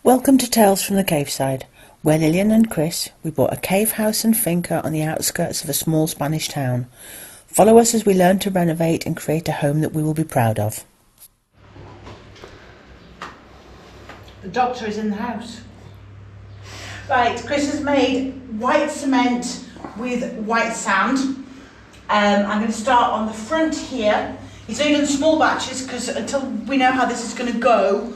Welcome to Tales from the Caveside, where Lillian and Chris, we bought a cave house and finca on the outskirts of a small Spanish town. Follow us as we learn to renovate and create a home that we will be proud of. The doctor is in the house. Right, Chris has made white cement with white sand. I'm going to start on the front here. He's only done small batches because until we know how this is going to go,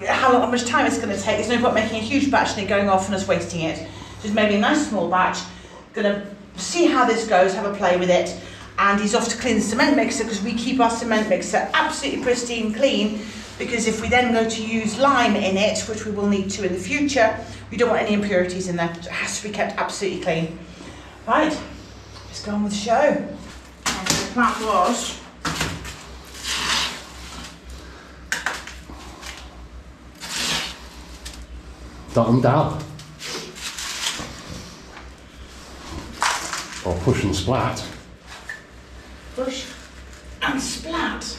how much time it's going to take, there's no point making a huge batch and it going off and us wasting it. Just maybe a nice small batch. Going to see how this goes, have a play with it. And he's off to clean the cement mixer because we keep our cement mixer absolutely pristine clean, because if we then go to use lime in it, which we will need to in the future, we don't want any impurities in there. It has to be kept absolutely clean. Right, let's go on with the show. And the plan was dot and dab, or push and splat. push and splat.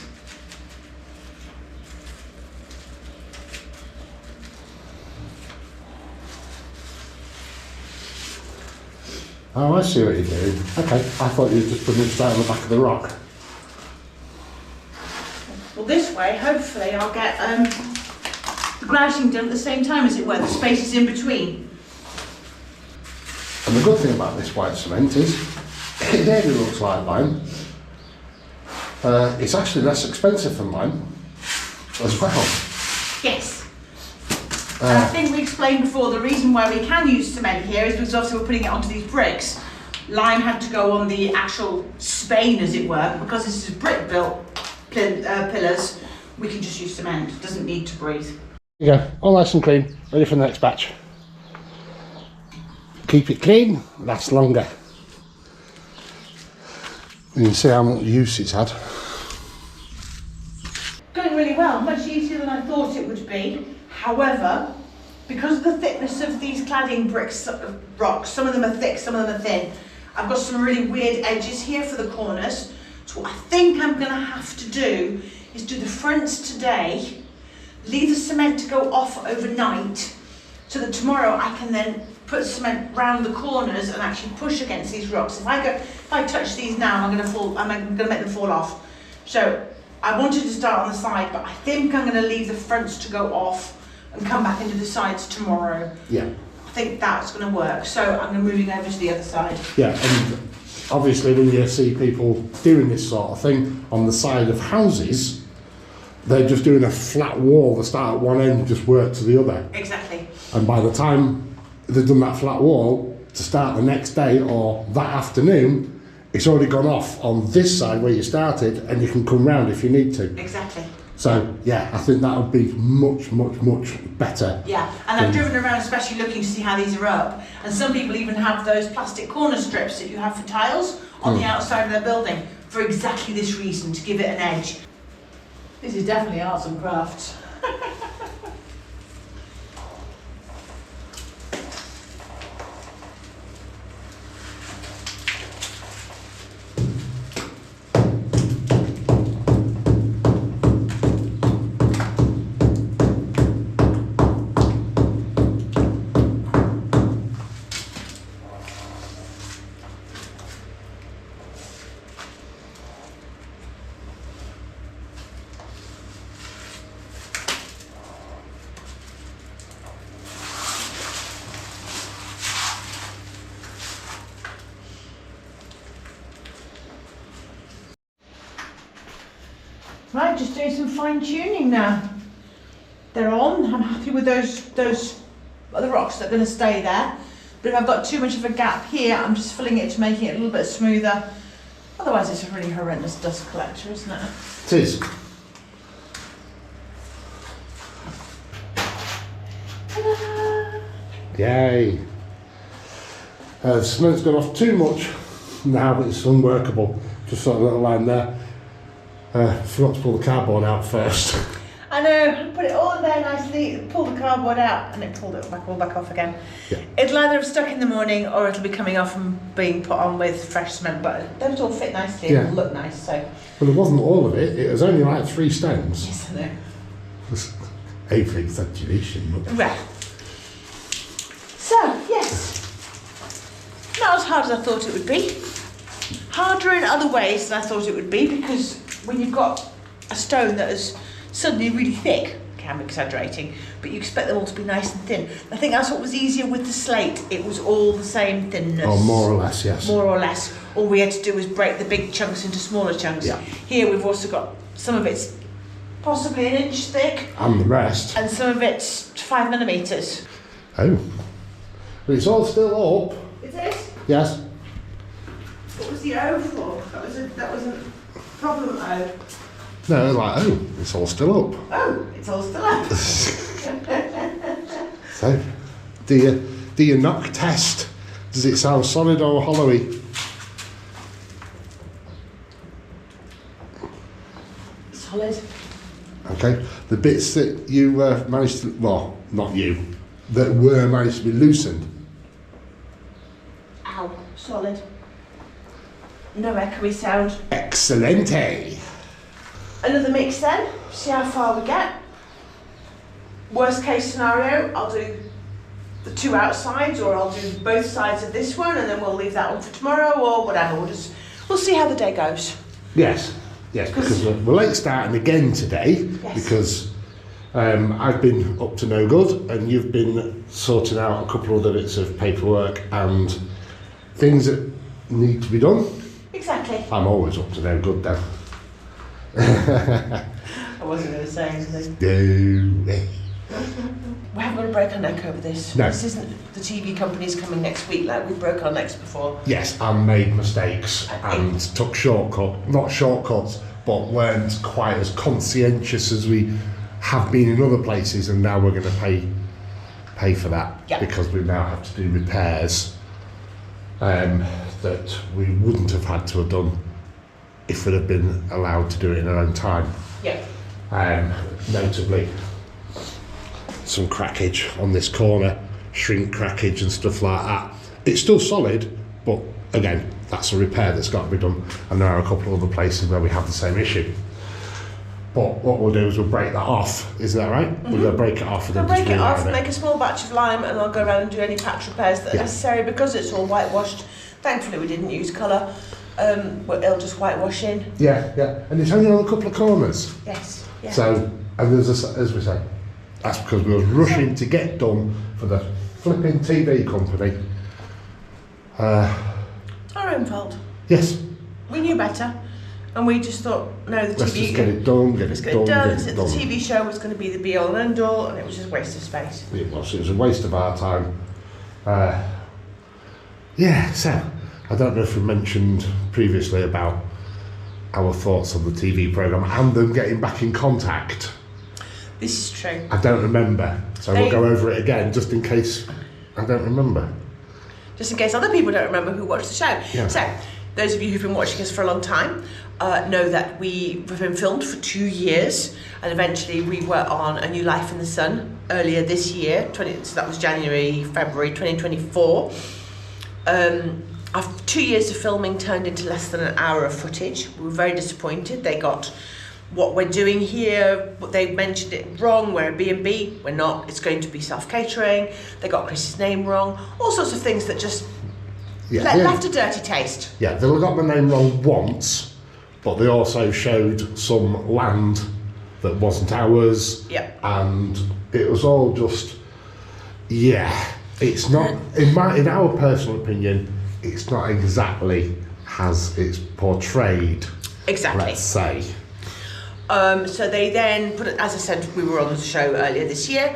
Oh, I see what you're doing. Okay, I thought you were just putting it straight on the back of the rock. Well, this way, hopefully, I'll get the grouting done at the same time, as it were, the spaces in between. And the good thing about this white cement is, it really looks like lime. It's actually less expensive than lime as well. Yes. And I think we explained before, the reason why we can use cement here is because obviously we're putting it onto these bricks. Lime had to go on the actual spane, as it were, but because this is brick built pillars, we can just use cement. It doesn't need to breathe. There you go, all nice and clean, ready for the next batch. Keep it clean, lasts longer. You can see how much use it's had. Going really well, much easier than I thought it would be. However, because of the thickness of these cladding bricks, rocks, some of them are thick, some of them are thin, I've got some really weird edges here for the corners. So what I think I'm going to have to do is do the fronts today, leave the cement to go off overnight, so that tomorrow I can then put cement round the corners and actually push against these rocks. If I touch these now, I'm going to make them fall off. So I wanted to start on the side, but I think I'm going to leave the fronts to go off and come back into the sides tomorrow. Yeah. I think that's going to work. So I'm moving over to the other side. Yeah, and obviously when you see people doing this sort of thing on the side of houses, they're just doing a flat wall. They start at one end and just work to the other. Exactly. And by the time they've done that flat wall, to start the next day or that afternoon, it's already gone off on this side where you started, and you can come round if you need to. Exactly. So yeah, I think that would be much, much, much better. Yeah, and I've driven around especially looking to see how these are up. And some people even have those plastic corner strips that you have for tiles on the outside of their building for exactly this reason, to give it an edge. This is definitely arts and crafts. Right, just doing some fine tuning now. They're on. I'm happy with those other rocks that are going to stay there. But if I've got too much of a gap here, I'm just filling it to make it a little bit smoother. Otherwise, it's a really horrendous dust collector, isn't it? It is. Ta-da! Yay. The cement's gone off too much now, but it's unworkable. Just sort of a little line there. Forgot to pull the cardboard out first. I know, put it all in there nicely, pull the cardboard out, and it pulled it all back off again. Yeah. It'll either have stuck in the morning or it'll be coming off and being put on with fresh cement, but those all fit nicely and Yeah. look nice, so. Well, it wasn't all of it, it was only like 3 stems. Yes, I know. over exaggeration. But... Right. So, yes. Not as hard as I thought it would be. Harder in other ways than I thought it would be, because when you've got a stone that is suddenly really thick, okay, I'm exaggerating, but you expect them all to be nice and thin. I think that's what was easier with the slate. It was all the same thinness. Oh, more or less, yes. More or less. All we had to do was break the big chunks into smaller chunks. Yeah. Here we've also got some of it's possibly an inch thick. And the rest. And some of it's 5 millimetres. Oh. But it's all still up. Is it? Yes. What was the O for? That was a problem O. No, like, oh, it's all still up. Oh, it's all still up. So, do you knock test? Does it sound solid or hollowy? Solid. Okay. The bits that you managed to, well, not you, that were managed to be loosened. Ow, solid. No echoey sound. Excelente. Another mix then, see how far we get. Worst case scenario, I'll do the 2 outsides, or I'll do both sides of this one, and then we'll leave that one for tomorrow, or whatever. We'll see how the day goes. Yes, because we're late starting again today. Yes. Because I've been up to no good, and you've been sorting out a couple of other bits of paperwork and things that need to be done. Exactly. I'm always up to no good then. I wasn't going to say anything. No. We haven't got to break our neck over this. No. This isn't the TV company's coming next week like we broke our necks before. Yes, and made mistakes and took not shortcuts, but weren't quite as conscientious as we have been in other places, and now we're going to pay for that. Yeah. Because we now have to do repairs that we wouldn't have had to have done if we'd have been allowed to do it in our own time. Yeah. Notably, some crackage on this corner, shrink crackage and stuff like that. It's still solid, but again, that's a repair that's got to be done, and there are a couple of other places where we have the same issue. But what we'll do is we'll break that off. Is that right? Mm-hmm. We're going to break it off and I'll then break it off, it. make a small batch of lime, and I'll go around and do any patch repairs that are necessary. Because it's all whitewashed, thankfully we didn't use colour, but it'll just whitewash in. Yeah, and it's only on a couple of corners. Yes. Yeah. So, and there's as we say, that's because we were rushing to get done for the flipping TV company. Our own fault. Yes. We knew better, and we just thought, no, the Let's TV. just get it done, get it done. The TV show was going to be the be all and end all, and it was just a waste of space. It was a waste of our time. So, I don't know if we mentioned previously about our thoughts on the TV programme and them getting back in contact. This is true. I don't remember, so we'll go over it again just in case I don't remember. Just in case other people don't remember who watched the show. Yeah. So, those of you who've been watching us for a long time know that we've been filmed for 2 years, and eventually we were on A New Life in the Sun earlier this year, so that was February 2024. After 2 years of filming turned into less than an hour of footage. We were very disappointed. They got what we're doing here, what they mentioned it wrong, we're a B&B, we're not, it's going to be self-catering. They got Chris's name wrong, all sorts of things that just left a dirty taste. Yeah, they got the name wrong once, but they also showed some land that wasn't ours. Yeah. And it was all just, it's not, in our personal opinion, it's not exactly as it's portrayed. Exactly. Let's say. So they then put it, as I said, we were on the show earlier this year.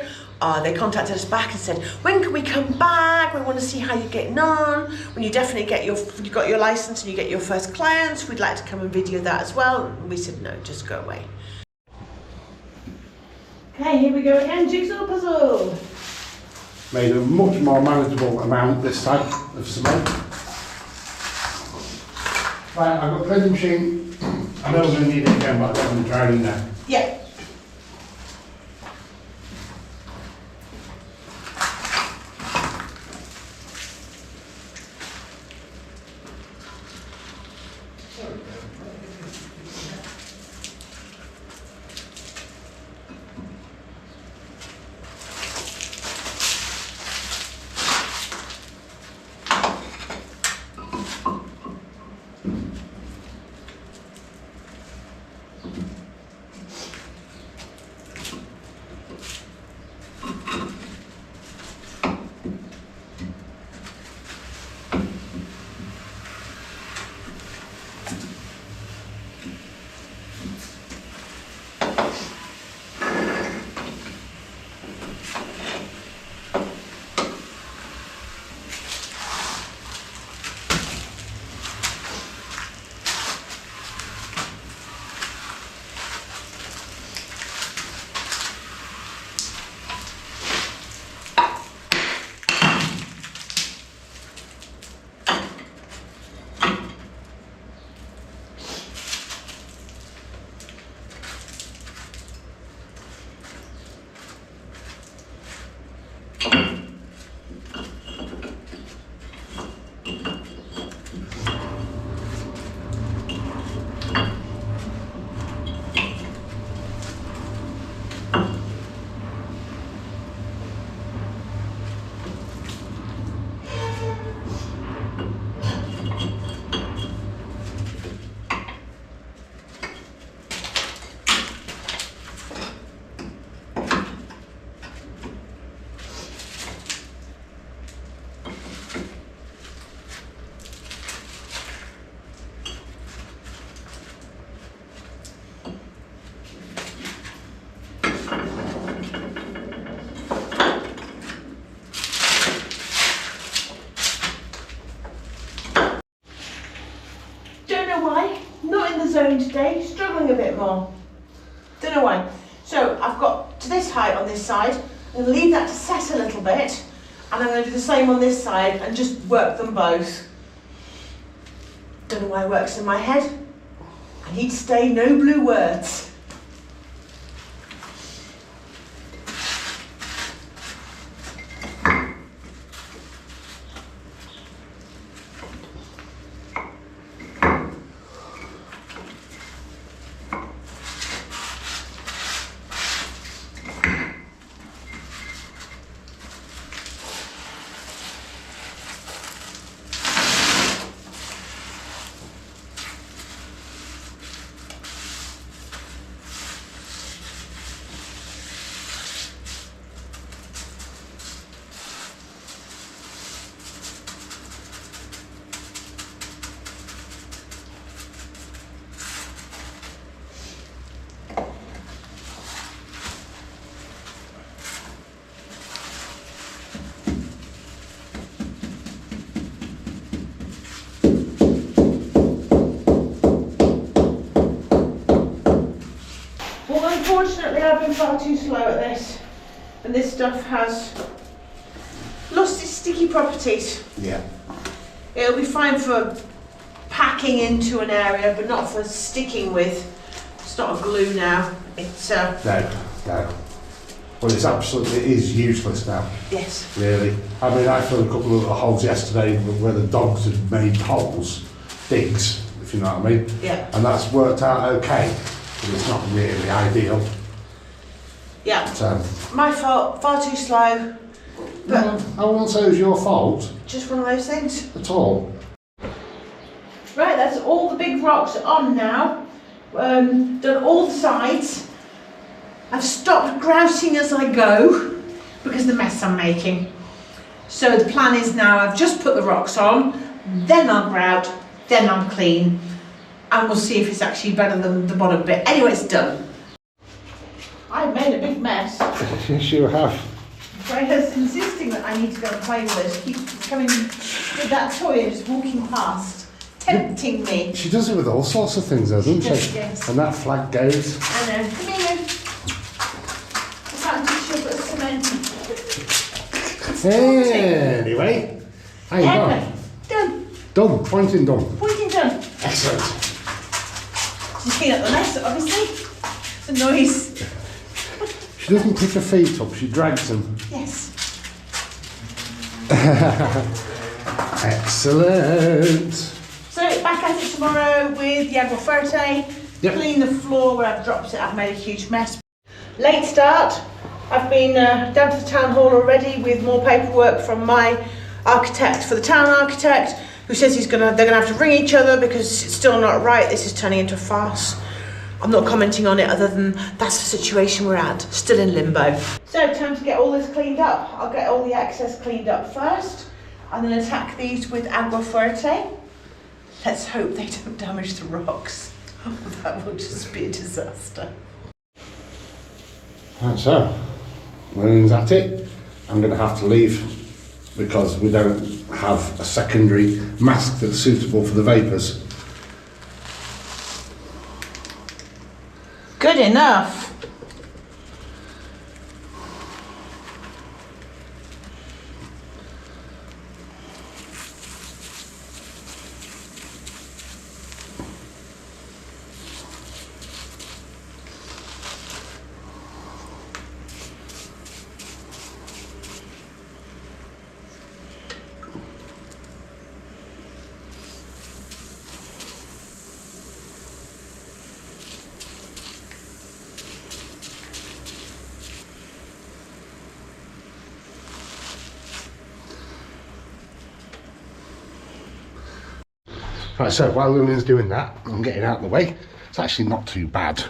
They contacted us back and said, when can we come back? We want to see how you're getting on. When you definitely you got your license and you get your first clients, we'd like to come and video that as well. And we said, no, just go away. Okay, here we go again, jigsaw puzzle. Made a much more manageable amount this time of cement. Right, I've got the blending machine. I know I'm going to need it again, but I don't want to dry it in there. Yeah. zone today, struggling a bit more. Don't know why. So I've got to this height on this side. I'm going to leave that to set a little bit, and I'm going to do the same on this side and just work them both. Don't know why it works in my head. I need to stay no blue words. Unfortunately, I've been far too slow at this, and this stuff has lost its sticky properties. Yeah. It'll be fine for packing into an area, but not for sticking with. It's not a glue now. It's No. Well, it is useless now. yes. Really. I mean, I filled a couple of little holes yesterday where the dogs had made holes, digs, if you know what I mean. Yeah. And that's worked out okay, but it's not really ideal. Yeah. But, My fault. Far too slow. But I won't say it was your fault just one of those things. at all. Right, that's all the big rocks on now. Done all the sides. I've stopped grouting as I go because of the mess I'm making. So the plan is now I've just put the rocks on, then I'll grout, then I'll clean, and we'll see if it's actually better than the bottom bit. Anyway, it's done. I've made a big mess. Yes, you have. Freya's insisting that I need to go and play with it. She keeps coming with that toy and just walking past, tempting me. She does it with all sorts of things, doesn't she? Yes, yes. And that flag goes. I know. Come here. I can't teach you about cement. Anyway, how you Anyway, going? done. Done. Pointing done. Pointing done. Excellent. Just clean up the mess, obviously. The noise. She doesn't pick her feet up, she drags them. Yes. Excellent. So back at it tomorrow with the agua forte. Yep. Clean the floor where I've dropped it. I've made a huge mess. Late start. I've been down to the town hall already with more paperwork from my architect for the town architect, who says they're gonna have to ring each other because it's still not right. This is turning into a farce. I'm not commenting on it other than that's the situation we're at, still in limbo. So time to get all this cleaned up. I'll get all the excess cleaned up first and then attack these with agua forte. Let's hope they don't damage the rocks. That will just be a disaster. Right, so, Lillian's at it. I'm going to have to leave because we don't have a secondary mask that's suitable for the vapours. Good enough. Right, so while Lillian's doing that, I'm getting out of the way. It's actually not too bad,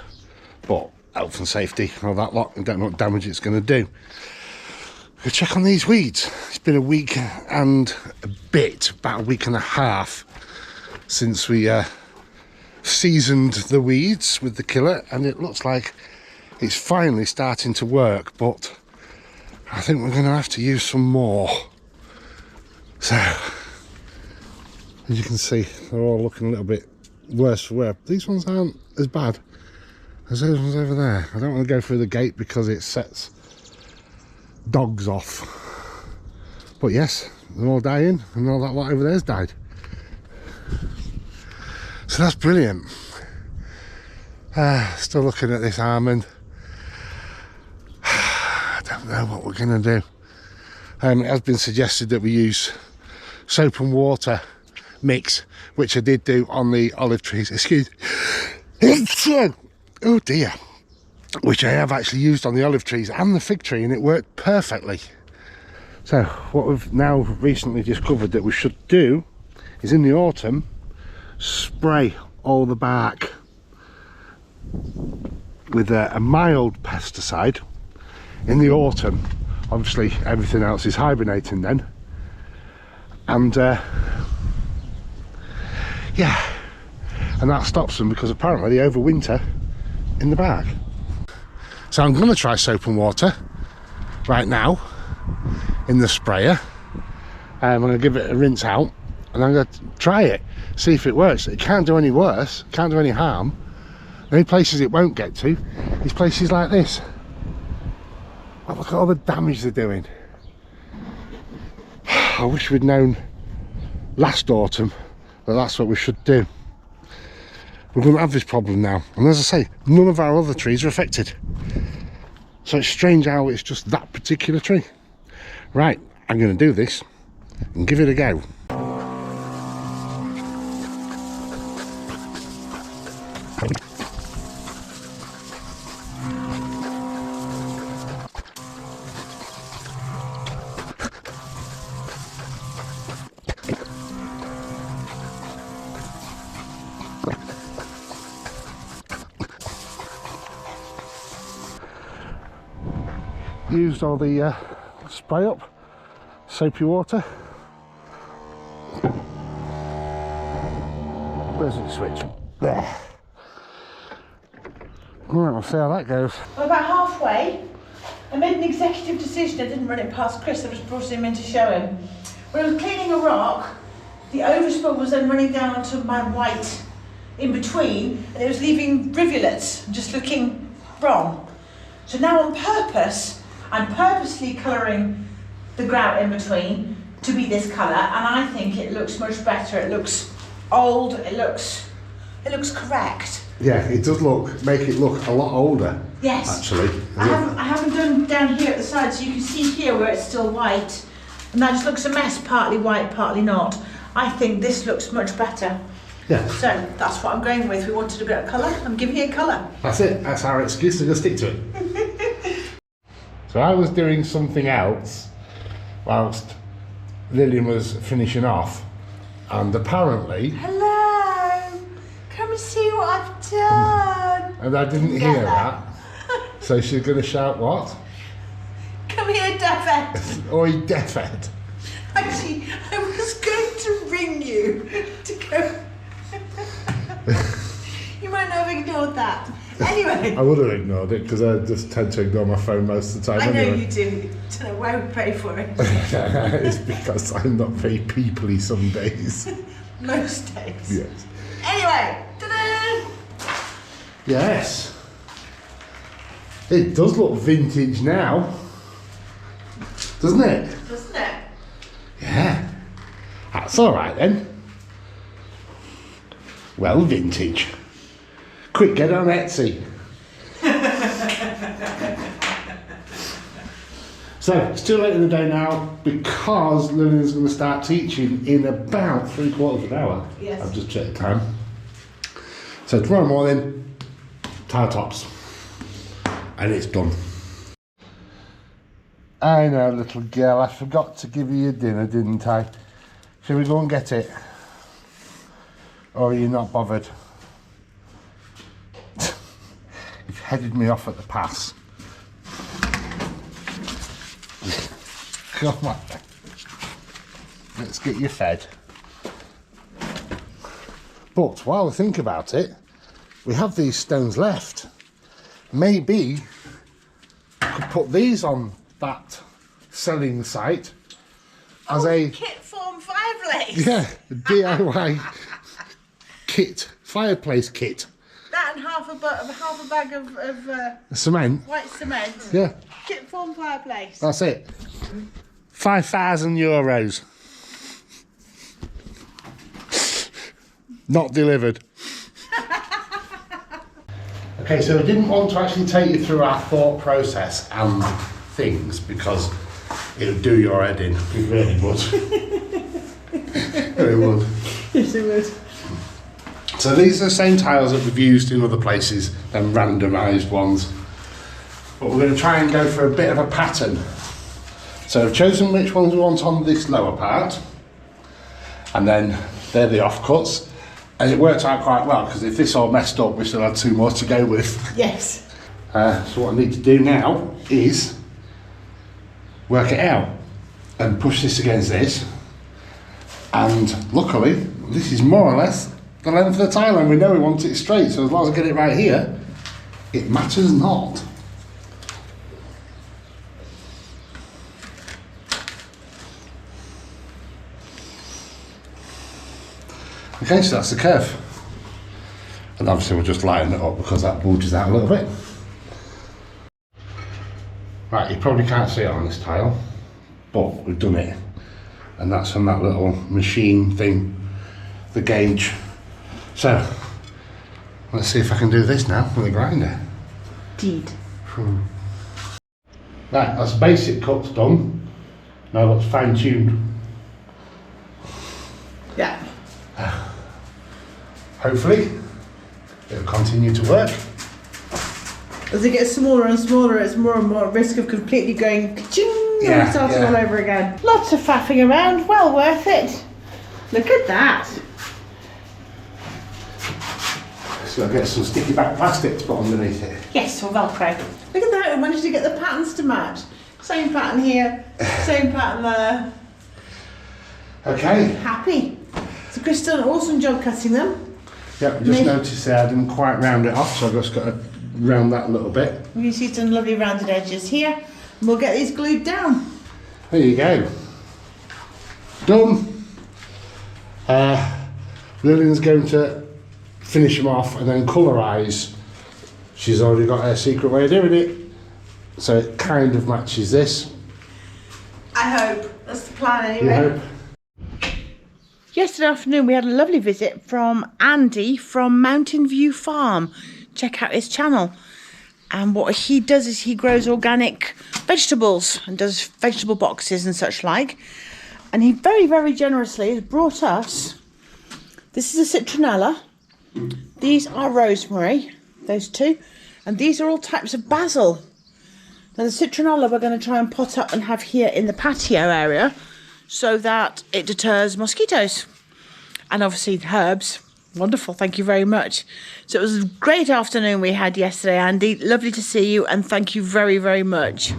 but health and safety and all that lot, I don't know what damage it's going to do. We'll check on these weeds. It's been a week and a bit, about a week and a half, since we seasoned the weeds with the killer, and it looks like it's finally starting to work, but I think we're going to have to use some more. So, as you can see, they're all looking a little bit worse for wear. These ones aren't as bad as those ones over there. I don't want to go through the gate because it sets dogs off. But yes, they're all dying, and all that lot over there's died. So that's brilliant. Still looking at this almond. I don't know what we're going to do. It has been suggested that we use soap and water mix, which I did do on the olive trees. Excuse me. Oh dear. Which I have actually used on the olive trees and the fig tree, and it worked perfectly. So what we've now recently discovered that we should do is in the autumn spray all the bark with a mild pesticide in the autumn. Obviously everything else is hibernating then, and yeah, and that stops them because apparently they overwinter in the bark. So I'm going to try soap and water right now in the sprayer. I'm going to give it a rinse out and I'm going to try it, see if it works. It can't do any worse, can't do any harm. The only places it won't get to is places like this. Well, look at all the damage they're doing. I wish we'd known last autumn that that's what we should do. We wouldn't have this problem now, and as I say, none of our other trees are affected. So it's strange how it's just that particular tree. Right, I'm going to do this and give it a go. Used all the spray up, soapy water. Where's the switch? There. Right, we'll see how that goes. Well, about halfway, I made an executive decision. I didn't run it past Chris, I just brought him in to show him. When I was cleaning a rock, the overspill was then running down onto my white in between, and it was leaving rivulets, just looking wrong. So now on purpose, I'm purposely colouring the grout in between to be this colour, and I think it looks much better. It looks old, it looks correct. Yeah, it does make it look a lot older. Yes. Actually. I haven't done down here at the side, so you can see here where it's still white, and that just looks a mess, partly white, partly not. I think this looks much better. Yeah. So that's what I'm going with. We wanted a bit of colour, I'm giving it colour. That's it, that's our excuse to go stick to it. So I was doing something else whilst Lillian was finishing off, and apparently... Hello! Come and see what I've done! And I didn't hear that. So she's going to shout what? Come here, Deafhead! Oi, Deafhead! Actually, I was going to ring you to go... You might not have ignored that. Anyway. I would have ignored it because I just tend to ignore my phone most of the time. I know anyway. you do. Don't know why we pay for it. It's because I'm not very peoply some days. Most days. Yes. Anyway. Ta-da! Yes. It does look vintage now. Doesn't it? Doesn't it? Yeah. That's alright then. Well, vintage. Quick, get on Etsy. So, it's too late in the day now because Lillian's going to start teaching in about 3/4 of an hour. Yes. I've just checked the time. So tomorrow morning, tile tops. And it's done. I know, little girl, I forgot to give you your dinner, didn't I? Shall we go and get it? Or are you not bothered? You've headed me off at the pass. Come on. Let's get you fed. But while we think about it, we have these stones left. Maybe I could put these on that selling site as a kit form fireplace. DIY kit fireplace kit. That and half a bag of Cement? white cement. Yeah. Kit form fireplace. That's it. €5,000. Not delivered. Okay, so I didn't want to actually take you through our thought process and things because it would do your head in. It really would. It would. Yes, it would. So these are the same tiles that we've used in other places, them randomised ones. But we're going to try and go for a bit of a pattern. So I've chosen which ones we want on this lower part. And then they're the offcuts. And it worked out quite well, because if this all messed up, we still had 2 more to go with. Yes. So what I need to do now is work it out and push this against this. And luckily, this is more or less the length of the tile, and we know we want it straight, so as long as I get it right here, it matters not. Okay, so that's the curve. And obviously we'll just lighten it up because that bulges out a little bit. Right, you probably can't see it on this tile, but we've done it. And that's on that little machine thing, the gauge. So, let's see if I can do this now with a grinder. Indeed. Right, that's basic cuts done. Now let's fine tune. Yeah. Hopefully, it'll continue to work. As it gets smaller and smaller, it's more and more risk of completely going ka-ching and starting all over again. Lots of faffing around, well worth it. Look at that. So I'll get some sticky back plastic to put underneath it. Yes, or Velcro. Look at that, we managed to get the patterns to match. Same pattern here, same pattern there. Okay. Happy. So Chris done an awesome job cutting them. Yeah, just noticed there I didn't quite round it off, so I've just got to round that a little bit. You see some lovely rounded edges here. And we'll get these glued down. There you go. Done. Lillian's going to finish them off and then colorise. She's already got her secret way of doing it. So it kind of matches this. I hope. That's the plan You anyway. hope? Yesterday afternoon we had a lovely visit from Andy from Mountain View Farm. Check out his channel. And what he does is he grows organic vegetables and does vegetable boxes and such like. And he very, very generously has brought us, this is a citronella, these are rosemary, those two, and these are all types of basil. Now the citronella we're going to try and pot up and have here in the patio area, so that it deters mosquitoes. And obviously herbs. Wonderful, thank you very much. So it was a great afternoon we had yesterday, Andy. Lovely to see you, and thank you very, very much.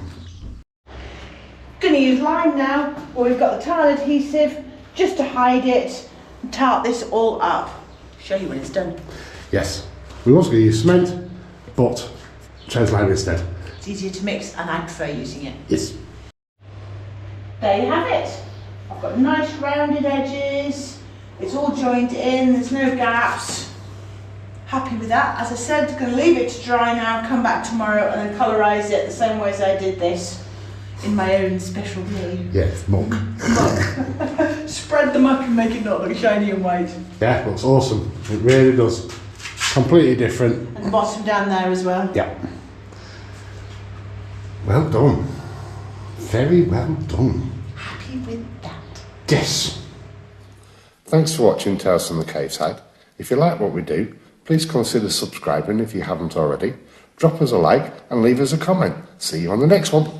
Gonna use lime now, where we've got the tile adhesive, just to hide it, and tart this all up. Show you when it's done. Yes. We was going to use cement, but chose lime instead. It's easier to mix, and I prefer using it. Yes. There you have it. I've got nice rounded edges. It's all joined in, there's no gaps. Happy with that. As I said, going to leave it to dry now, come back tomorrow and then colorise it the same way as I did this in my own special way. Yes, muck. Spread the muck and make it not look shiny and white. Yeah, looks awesome. It really does. Completely different. And the bottom down there as well. Yeah. Well done. Very well done. Happy with that. Yes. Thanks for watching Tales from the Cave Side. If you like what we do, please consider subscribing if you haven't already. Drop us a like and leave us a comment. See you on the next one.